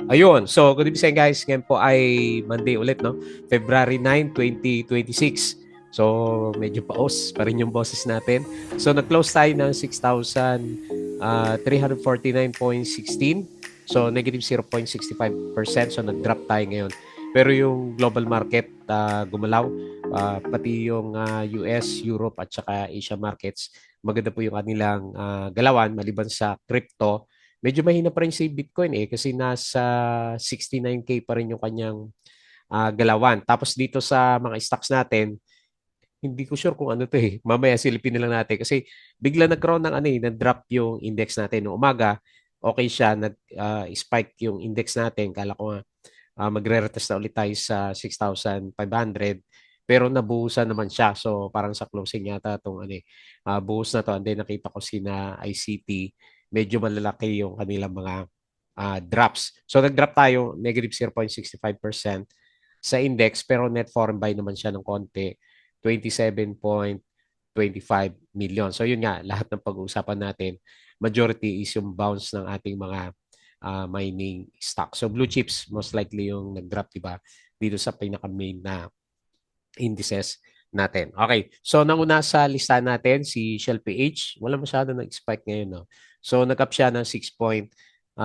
Ayun. So, good evening guys. Ngayon po ay Monday ulit, no? February 9, 2026. So, medyo paos pa rin yung boses natin. So, nag-close tayo ng 6,349.16. So, negative 0.65%. So, nag-drop tayo ngayon. Pero yung global market gumalaw. Pati yung US, Europe at saka Asia markets. Maganda po yung kanilang galawan maliban sa crypto. Medyo mahina pa rin si Bitcoin kasi nasa 69K pa rin yung kanyang galawan. Tapos dito sa mga stocks natin, hindi ko sure kung ano to eh. Mamaya silipin na lang natin kasi bigla nagkaroon ng nag-drop yung index natin. Noong umaga, okay siya, nag-spike yung index natin. Kala ko nga magre-retest na ulit tayo sa 6,500 pero nabuhusan naman siya. So parang sa closing yata itong buhos na to. And then nakita ko sina ICT, medyo malalaki yung kanilang mga drops. So nag-drop tayo, negative 0.65% sa index pero net foreign buy naman siya ng konti, 27.25 million. So yun nga, lahat ng pag-uusapan natin, majority is yung bounce ng ating mga mining stock. So blue chips most likely yung nag-drop, diba? Dito sa pinaka-main na indices natin. Okay. So nanguna sa listahan natin si Shell PH. Wala masyado nag-spike ngayon, no? So nag-up siya ng 6.38%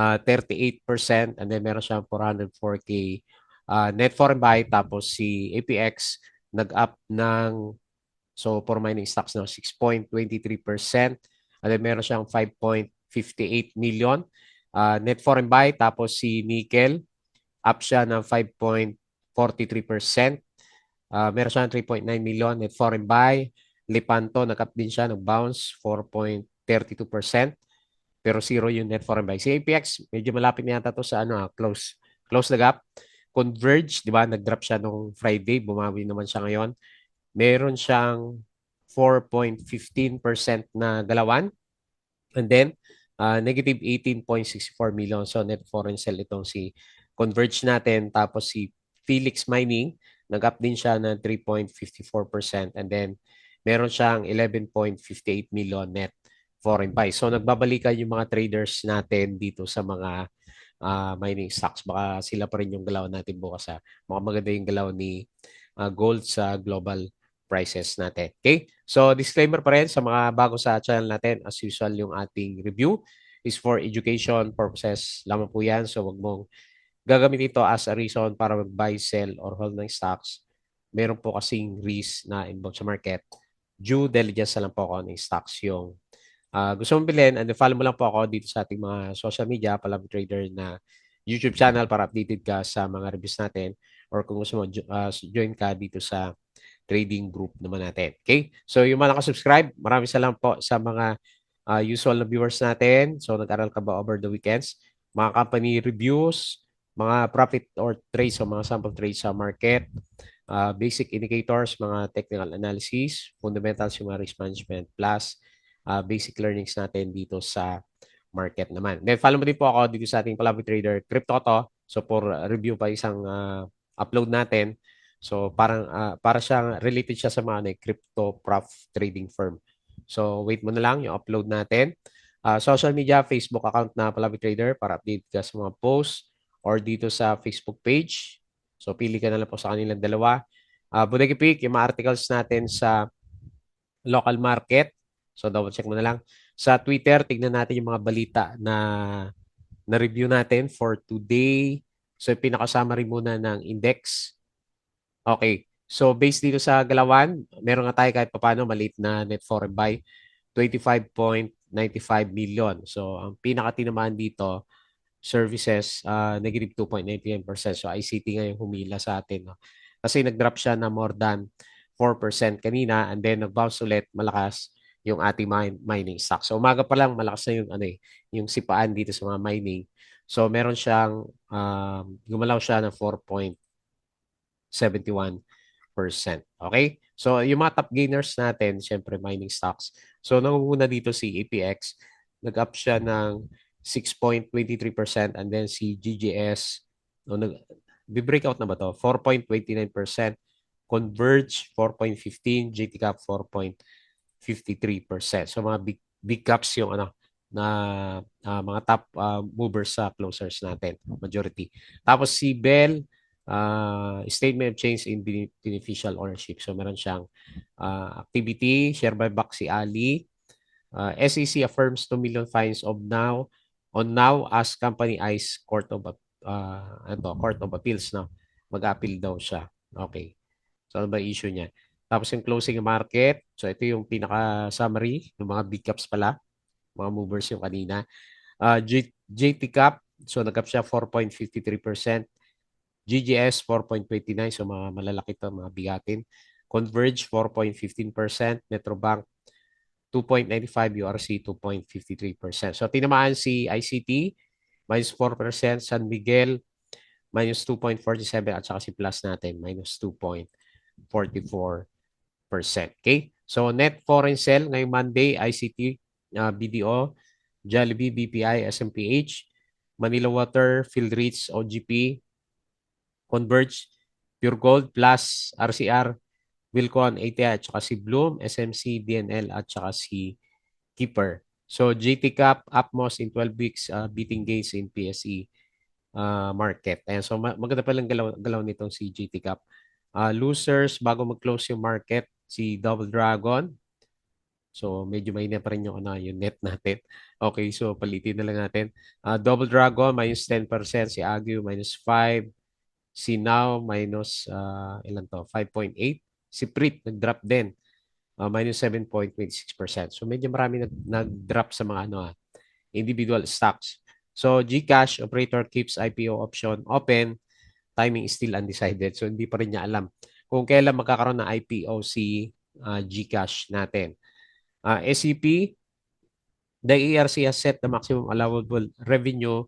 and then meron siyang 404K net foreign buy. Tapos si APX nag-up ng for mining stocks na 6.23%. And then meron siyang 5.58 million net foreign buy. Tapos si Nickel, up siya ng 5.43%. Meron siyang 3.9 million net foreign buy. Lipanto, nag-up din siya, nag-bounce 4.32%. Pero zero yung net foreign buy. Si APX, medyo malapit na yata to sa close. Close the gap. Converge, di ba? Nag-drop siya nung Friday. Bumawi naman siya ngayon. Meron siyang 4.15% na galawan. And then, negative 18.64 million. So, net foreign sell itong si Converge natin. Tapos si Felix Mining, nag-up din siya ng 3.54%. And then, meron siyang 11.58 million net foreign buy. So, nagbabalikan yung mga traders natin dito sa mga mining stocks. Baka sila pa rin yung galaw natin bukas. Mga maganda yung galaw ni gold sa global prices natin. Okay? So, disclaimer pa rin sa mga bago sa channel natin. As usual, yung ating review is for education purposes lamang po yan. So, wag mong gagamit ito as a reason para mag-buy, sell, or hold ng stocks. Meron po kasing risk na involved sa market. Due diligence na lang po ako ng stocks yung gusto mong bilhin, and follow mo lang po ako dito sa ating mga social media, Palabi Trader na YouTube channel para updated ka sa mga reviews natin, or kung gusto mo, join ka dito sa trading group naman natin. Okay? So yung mga nakasubscribe, maraming salamat po sa mga usual na viewers natin. So nag-aral ka ba over the weekends? Mga company reviews, mga profit or trades o mga sample trades sa market, basic indicators, mga technical analysis, fundamentals yung mga risk management, plus basic learnings natin dito sa market naman. Then follow mo din po ako dito sa ating Palabi Trader Crypto to. So for review pa isang upload natin. So parang para siyang related siya sa mga crypto prof trading firm. So wait mo na lang yung upload natin. Social media, Facebook account na Palabi Trader para update ka sa mga posts or dito sa Facebook page. So pili ka na lang po sa kanilang dalawa. Bodega Peak, yung mga articles natin sa local market. So double check mo na lang. Sa Twitter, tignan natin yung mga balita na review natin for today. So pinaka-summary muna ng index. Okay. So based dito sa galawan, meron nga tayo kahit papano maliit na net foreign buy, 25.95 million. So ang pinaka-tinamaan dito, services, negative 2.99%. So ICT ngayon humila sa atin. No? Kasi nag-drop siya na more than 4% kanina and then nag-bounce ulit malakas yung ating mining stock. So umaga pa lang malakas na yung yung sipaan dito sa mga mining. So meron siyang gumalaw siya ng 4.71%. Okay? So yung mga top gainers natin, syempre mining stocks. So nangunguna dito si APX, nag-up siya ng 6.23% and then si GGS, no, breakout na ba to? 4.29%, Converge 4.15, JTCap 4.53%. So mga big caps yung na mga top movers sa closers natin, majority. Tapos si Bell, statement of change in beneficial ownership. So meron siyang activity, share buyback si Ali. SEC affirms 2 million fines of now on now as company eyes Court of Appeals na mag-appeal daw siya. Okay. So ano ba issue niya? Tapos yung closing market. So ito yung pinaka-summary ng mga big caps pala. Mga movers yung kanina. JT Cap. So nag-up siya 4.53%. GGS 4.29. So mga malalaki to, mga bigatin. Converge 4.15%. Metrobank 2.95, URC 2.53%. So tinamaan si ICT minus 4%, San Miguel minus 2.47 at saka si Plus natin minus 2.44%. Okay? So net foreign sell ngayong Monday, ICT, BDO, Jollibee, BPI, SMPH, Manila Water, Philreach, OGP, Converge, Pure Gold, Plus, RCR, Wilcon, ATI, at saka si Bloom, SMC, DNL, at saka si Keeper. So GT Cap, Upmost in 12 weeks, beating gains in PSE market. Ayan, so maganda palang galaw nitong si GT Cap. Losers, bago mag-close yung market, si Double Dragon. So medyo mahina pa rin yung net natin. Okay, so palitin na lang natin. Double Dragon, minus 10%. Si Agio, minus 5. Si Now, minus, ilan to? 5.8. Si Prit, nag-drop din. Minus 7.26%. So medyo marami nag-drop sa mga individual stocks. So GCash operator keeps IPO option open. Timing is still undecided. So hindi pa rin niya alam kung kailan magkakaroon ng IPO si GCash natin. SCP, the ERC has set the maximum allowable revenue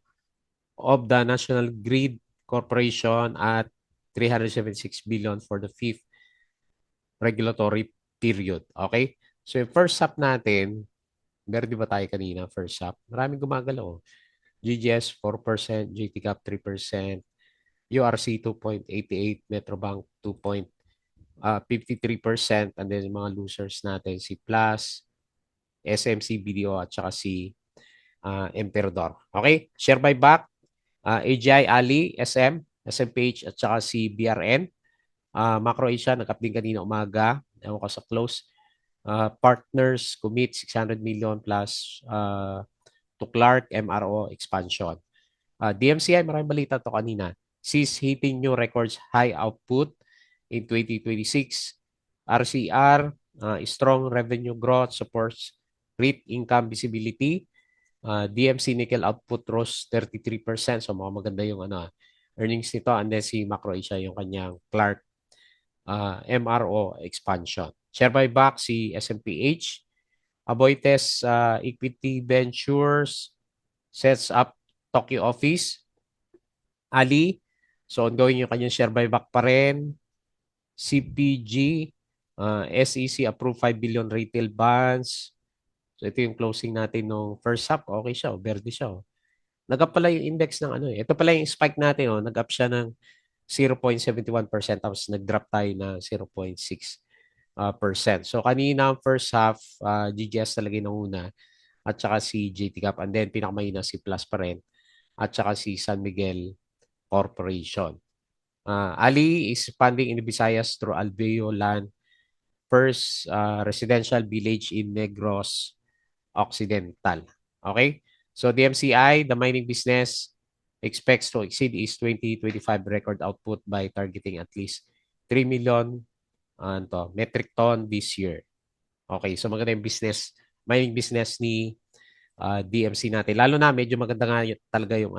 of the National Grid Corporation at 376 billion for the fifth regulatory period. Okay? So yung first half natin, meron di ba tayo kanina, first half? Maraming gumagalaw. GGS 4%, GT Cap 3%, URC 2.88, Metrobank 2.53%, and then yung mga losers natin, si Plus, SMC BDO, at saka si Emperador. Okay? Share buyback, AGI, Ali, SM, SMPH, at saka si BRN. Macro Asia, nag-update kanina umaga. Ewan ko sa close. Partners commit 600 million plus to Clark MRO expansion. DMCI, maraming balita to kanina. Sees hitting new records high output in 2026. RCR, strong revenue growth supports REIT income visibility. DMC nickel output rose 33%. So maganda yung earnings nito. And then si Macro Asia, yung kanyang Clark MRO expansion. Share buyback si SMPH. Aboitiz Equity Ventures sets up Tokyo office. Ali, so ongoing yung kanyang share buyback pa rin. CPG, SEC approved 5 billion retail bonds. So ito yung closing natin nung first half. Okay siya, verde siya. Nag-up pala yung index ng Ito pala yung spike natin. Nag-up siya ng 0.71% tapos nag-drop tayo na 0.6%. So kanina ang first half, GGS talaga yung una at saka si JT Cap, and then pinakamahina si Plus pa rin at saka si San Miguel Corporation. Ali is expanding in the Visayas through Alveo Land, first residential village in Negros Occidental. Okay? So the MCI, the mining business, expects to exceed its 2025 record output by targeting at least 3 million metric ton this year. Okay, so maganda yung mining business ni DMC natin. Lalo na medyo maganda nga talaga yung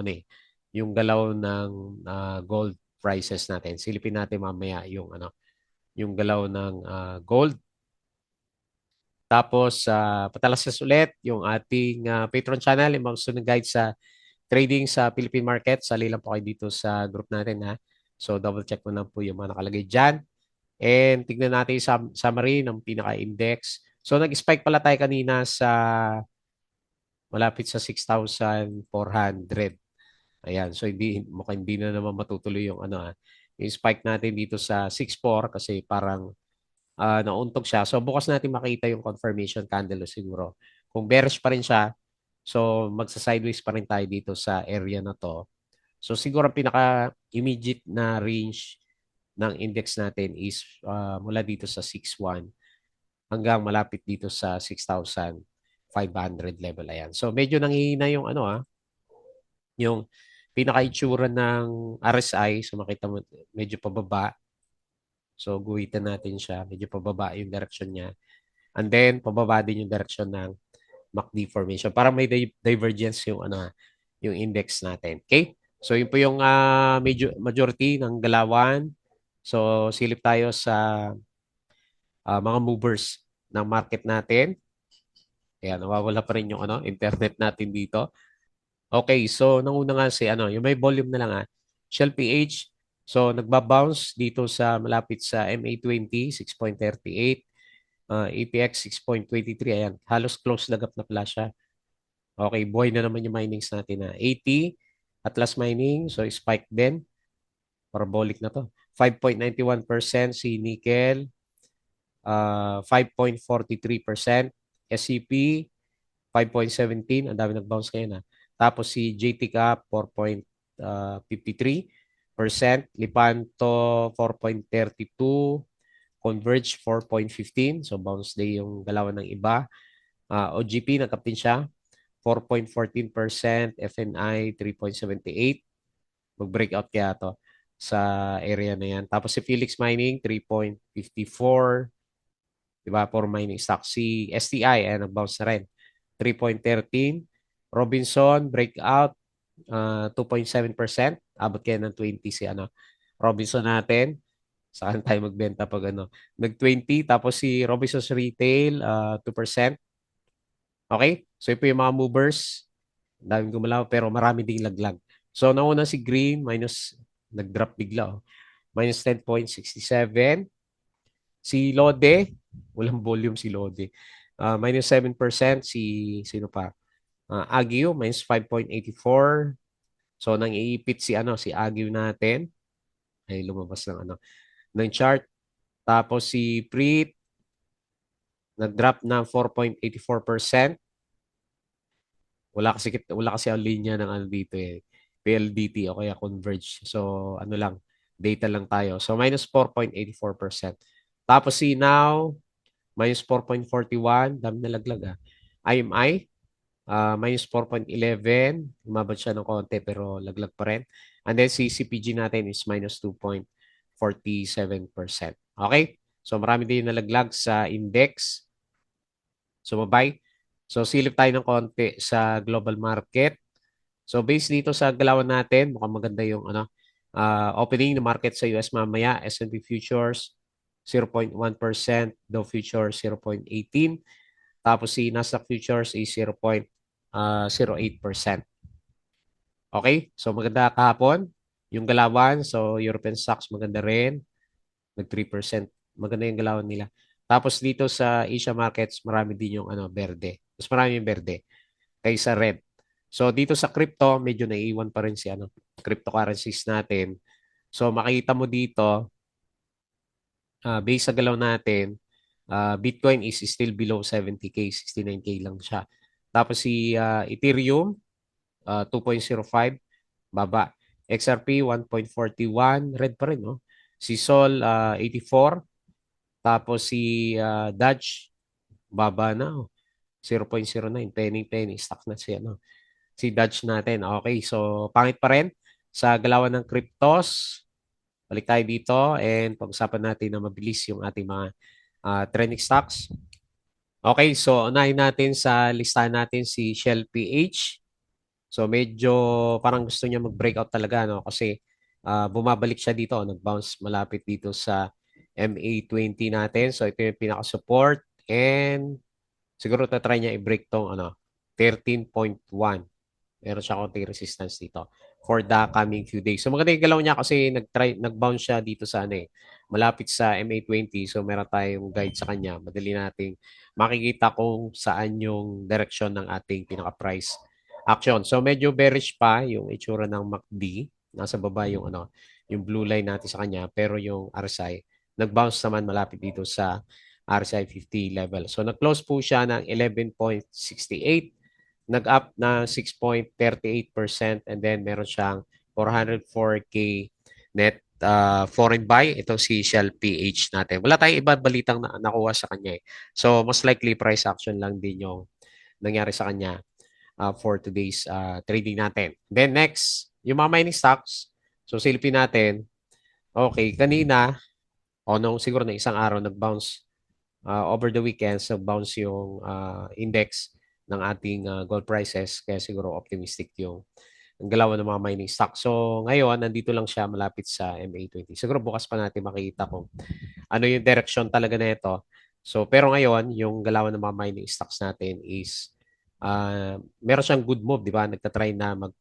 yung galaw ng gold prices natin. Silipin natin mamaya yung yung galaw ng gold. Tapos patalasas ulit yung ating Patreon channel, yung mga gusto ng guide sa trading sa Philippine market. Sali lang po kayo dito sa group natin ha. So double check mo lang po yung mga nakalagay dyan. And tignan natin yung summary ng pinaka-index. So nag-spike pala tayo kanina sa malapit sa 6,400. Ayan, so mukhang hindi na naman matutuloy yung yung spike natin dito sa 6.4 kasi parang nauntog siya. So bukas natin makita yung confirmation candle siguro. Kung bearish pa rin siya, So, magsa-sideways pa rin tayo dito sa area na to. So, siguro ang pinaka-immediate na range ng index natin is mula dito sa 6.1 hanggang malapit dito sa 6,500 level. Ayan. So, medyo nanghihina yung yung pinaka-itsura ng RSI. So, makita mo medyo pababa. So, guhitan natin siya. Medyo pababa yung direction niya. And then, pababa din yung direction ng MACD formation. Para may divergence yung yung index natin. Okay? So, yun po yung majority ng galawan. So, silip tayo sa mga movers ng market natin. Ayan, nawawala pa rin yung internet natin dito. Okay, so nanguna nga si yung may volume na lang Shell PH. So nagba-bounce dito sa malapit sa MA20 6.38, APX 6.23. Ayan, halos close lagap na pala siya. Okay, buhay na naman yung minings natin 80 Atlas Mining, so spike din. Parabolic na to. 5.91% si nickel, 5.43%, SCP 5.17, ang dami nag-bounce ngayon Tapos si JT Cap 4.53%, Lipanto 4.32, Converge 4.15, so bounce day yung galawan ng iba. OGP nagkapin siya 4.14%, FNI 3.78, mag-breakout kaya to sa area na yan. Tapos si Felix Mining 3.54, diba, for mining stock. Si STI, nag-bounce na rin. 3.13. Robinson, breakout, 2.7%. Abot kaya ng 20 si Robinson natin. Saan tayo magbenta pag nag-20. Tapos si Robinson's Retail, 2%. Okay? So, ito yung mga movers. Daming gumalaw, pero marami ding laglag. So, nauna si Green, nag-drop bigla. Minus 10.67. Si Lode, walang volume si Lode. Minus 7%. Sino pa? Agio, minus 5.84. So, nang iipit si Agio natin. Ay, lumabas ng chart. Tapos si Prit, nag-drop ng 4.84%. Wala kasi ang linya ng dito PLDT o kaya Converge. So, lang, data lang tayo. So, minus 4.84%. Tapos si Now, minus 4.41. Dami nalaglag IMI, minus 4.11. Umabot siya ng konti pero laglag pa rin. And then si CPG natin is minus 2.47%. Okay? So marami din nalaglag sa index. So mabay. So silip tayo ng konti sa global market. So based dito sa galawan natin, mukhang maganda yung opening ng market sa US mamaya. S&P Futures 0.1%, Dow Futures 0.18. Tapos si Nasdaq Futures is 0.08%. Okay? So maganda kahapon yung galawan. So European stocks maganda rin. Nag 3%. Maganda yung galawan nila. Tapos dito sa Asia markets, marami din yung berde. Mas marami yung berde kaysa red. So dito sa crypto, medyo naiiwan pa rin si cryptocurrencies natin. So makikita mo dito, based sa galaw natin, Bitcoin is still below 70K, 69K lang siya. Tapos si Ethereum, 2.05, baba. XRP, 1.41, red pa rin, no? Si Sol, 84. Tapos si Dodge, baba na, 0.09, penny, stock na si Dodge natin. Okay, so pangit pa rin sa galawan ng cryptos. Balik tayo dito and pag-usapan natin na mabilis yung ating mga trending stocks. Okay, so unahin natin sa listahan natin si Shell PH. So medyo parang gusto niya mag-breakout talaga, no? Kasi bumabalik siya dito, nag-bounce malapit dito sa MA20 natin. So ito yung pinaka-support and siguro tatry niya i-break tong 13.1. Meron siya konting resistance dito for the coming few days. So maganda yung galaw niya kasi nag-bounce siya dito sa malapit sa MA20. So meron tayong guide sa kanya. Madali nating makikita kung saan yung direction ng ating pinaka-price action. So medyo bearish pa yung itsura ng MACD. Nasa baba yung yung blue line natin sa kanya, pero yung RSI nag-bounce naman malapit dito sa RSI 50 level. So nag-close po siya ng 11.68. nag-up na 6.38% and then meron siyang 404K net foreign buy. Ito si Shell PH natin. Wala tayong iba balitang nakuha sa kanya eh. So most likely price action lang din yung nangyari sa kanya for today's trading natin. Then next, yung mga mining stocks. So silipin natin. Okay, kanina o nung siguro na isang araw nag-bounce over the weekends, nag-bounce yung index ng ating gold prices. Kaya siguro optimistic yung ang galawan ng mga mining stock. So ngayon, nandito lang siya malapit sa MA20. Siguro bukas pa natin makita kung ano yung direction talaga na ito. So pero ngayon, yung galawan ng mga mining stocks natin is meron siyang good move, di ba? Nagtatry na mag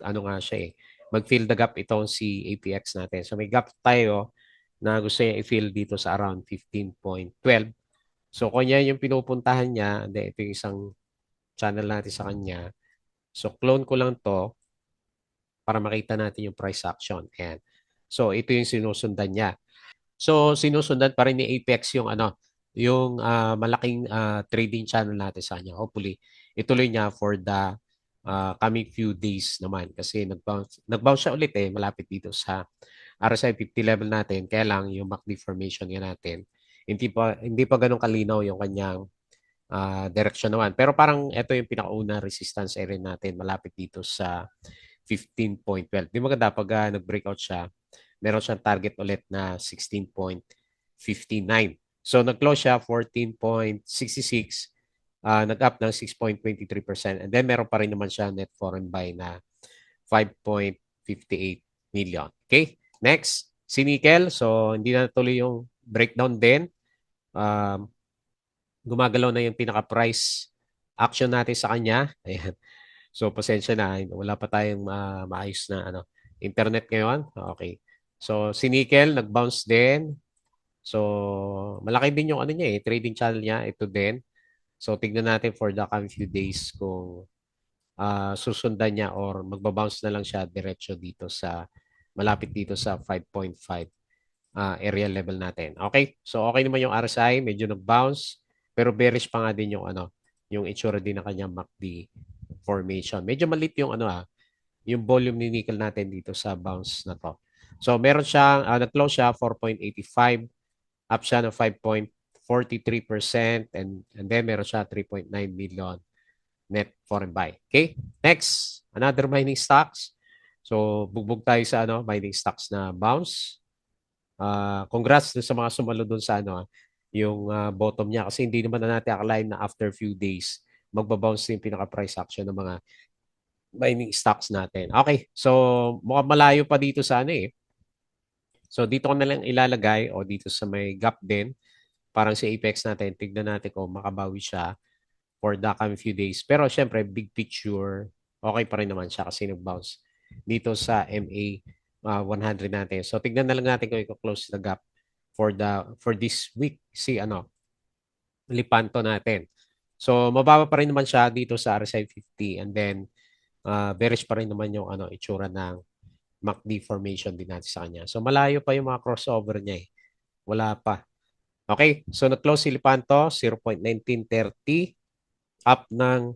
ano nga siya eh, mag-fill the gap itong si APX natin. So may gap tayo na gusto niya i-fill dito sa around 15.12. So kung yan yung pinupuntahan niya, hindi, ito yung isang channel natin sa kanya. So clone ko lang to para makita natin yung price action. Ayan. So ito yung sinusundan niya. So sinusundan pa rin ni Apex yung ano, yung malaking trading channel natin sa kanya. Hopefully ituloy niya for the coming few days naman kasi nag-bounce siya ulit eh malapit dito sa RSI 50 level natin. Kaya lang yung MACD formation niya natin hindi pa ganun kalinaw yung kanyang direction naman. Pero parang ito yung pinakauna resistance area natin malapit dito sa 15.12. Di maganda pag nag-breakout siya, meron siyang target ulit na 16.59. So nag-close siya 14.66, nag-up ng 6.23%. And then meron pa rin naman siya net foreign buy na 5.58 million. Okay? Next, si Nickel. So hindi na tuloy yung breakdown din. Um, Gumagalaw na yung pinaka-price action natin sa kanya. Ayan. So, pasensya na. Wala pa tayong maayos na ano, internet ngayon. Okay. So, si Nickel, nag-bounce din. So, malaki din yung ano niya eh, trading channel niya. Ito din. So, tignan natin for the coming few days kung susundan niya or magbabounce na lang siya diretso dito sa malapit dito sa 5.5 area level natin. Okay? So, okay naman yung RSI. Medyo nag-bounce. Pero bearish pa nga din yung ano, yung itsura din ng kanyang MACD formation. Medyo malit yung ano yung volume ni nickel natin dito sa bounce na to. So meron siyang nag-close siya 4.85, up siya ng 5.43% and then meron siya 3.9 million net foreign buy. Okay? Next, another mining stocks. So bugbog tayo sa ano, mining stocks na bounce. Congrats dun sa mga sumalo dun sa ano, yung bottom niya kasi hindi naman na natin akalain na after few days magbabounce yung pinaka-price action ng mga mining stocks natin. Okay, so mukhang malayo pa dito sa ano eh. So dito ko na lang ilalagay o dito sa may gap din. Parang si Apex natin, tignan natin kung makabawi siya for the coming few days. Pero syempre, big picture, okay pa rin naman siya kasi nag-bounce dito sa MA 100 natin. So tignan na lang natin kung i-close the gap for this week si ano, Lipanto natin. So mababa pa rin naman siya dito sa RSI 50 and then bearish pa rin naman yung ano, itsura ng MACD formation din natin sa kanya. So malayo pa yung mga crossover niya eh. Wala pa. Okay, so nag-close si Lipanto, 0.1930, up ng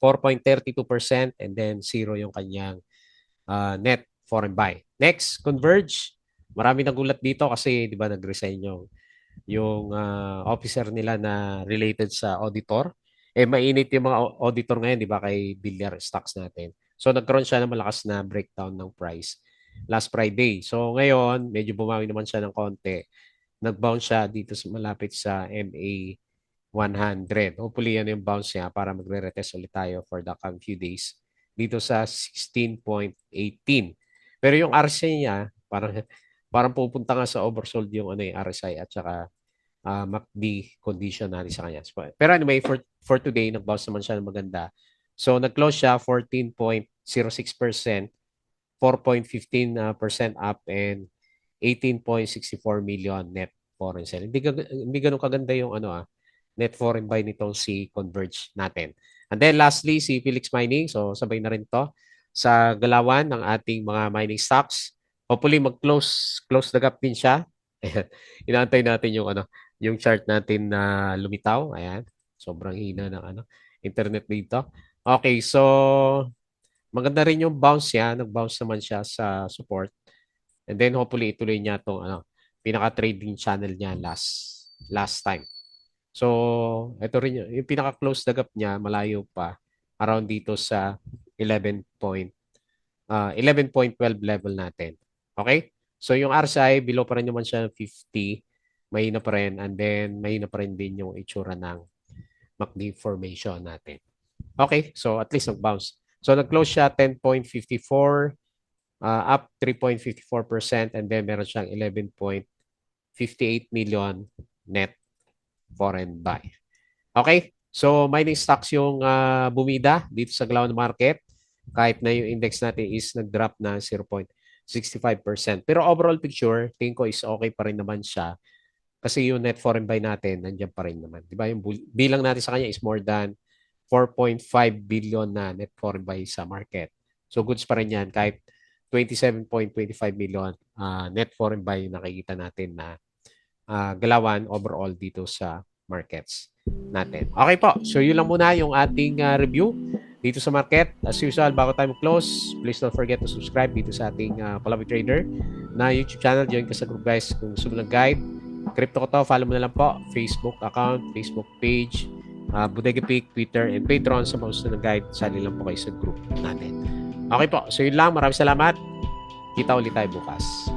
4.32% and then 0 yung kanyang net foreign buy. Next, Converge. Marami nagulat dito kasi 'di ba nag-resign yung officer nila na related sa auditor. Eh mainit yung mga auditor ngayon 'di ba kay Villar Stocks natin. So nagkaroon siya ng malakas na breakdown ng price last Friday. So ngayon, medyo bumawi naman siya ng konti. Nag-bounce siya dito sa malapit sa MA 100. Hopefully yan yung bounce niya para magre-retest ulit tayo for the coming few days dito sa 16.18. Pero yung RSI niya, parang pupunta nga sa oversold yung ano yung RSI at saka MACD condition natin sa kanya. Pero anyway, for today, nag-bounce naman siya ng maganda. So nag-close siya 14.06%, 4.15% up and 18.64 million net foreign sale. Hindi ganun kaganda yung ano net foreign buy nitong si Converge natin. And then lastly, si Felix Mining. So sabay na rin to sa galawan ng ating mga mining stocks. Hopefully close the gap din siya. Ayan. Inaantay natin yung ano, yung chart natin na lumitaw. Ayan. Sobrang hina ng ano. internet dito. Okay, so maganda rin yung bounce niya. Nag-bounce naman siya sa support. And then hopefully ituloy niya itong pinaka-trading channel niya last time. So, ito rin yung pinaka-close na gap niya, malayo pa, around dito sa 11.12 level natin. Okay? So, yung RSI, below pa rin naman siya ng 50. Mahina pa rin. And then, mahina pa rin din yung itsura ng MACD formation natin. Okay? So, at least nag-bounce. So, nag-close siya 10.54, up 3.54%, and then meron siyang 11.58 million net foreign buy. Okay? So, mining stocks yung bumida dito sa Galawan Market kahit na yung index natin is nag-drop na 0.65%. Pero overall picture, tingin ko is okay pa rin naman siya kasi yung net foreign buy natin, nandiyan pa rin naman. Di ba? Yung bilang natin sa kanya is more than 4.5 billion na net foreign buy sa market. So goods pa rin yan kahit 27.25 million net foreign buy yung nakikita natin na galawan overall dito sa markets natin. Okay po. So yun lang muna yung ating review dito sa market. As usual, bago tayo close, please don't forget to subscribe dito sa ating Palawi Trader na YouTube channel. Join ka sa group guys kung gusto mo ng guide. Crypto ko to, follow mo na lang po. Facebook account, Facebook page, Bodega Peak, Twitter, and Patreon sa mga gusto ng guide. Sali lang po kayo sa group natin. Okay po. So yun lang. Maraming salamat. Kita ulit tayo bukas.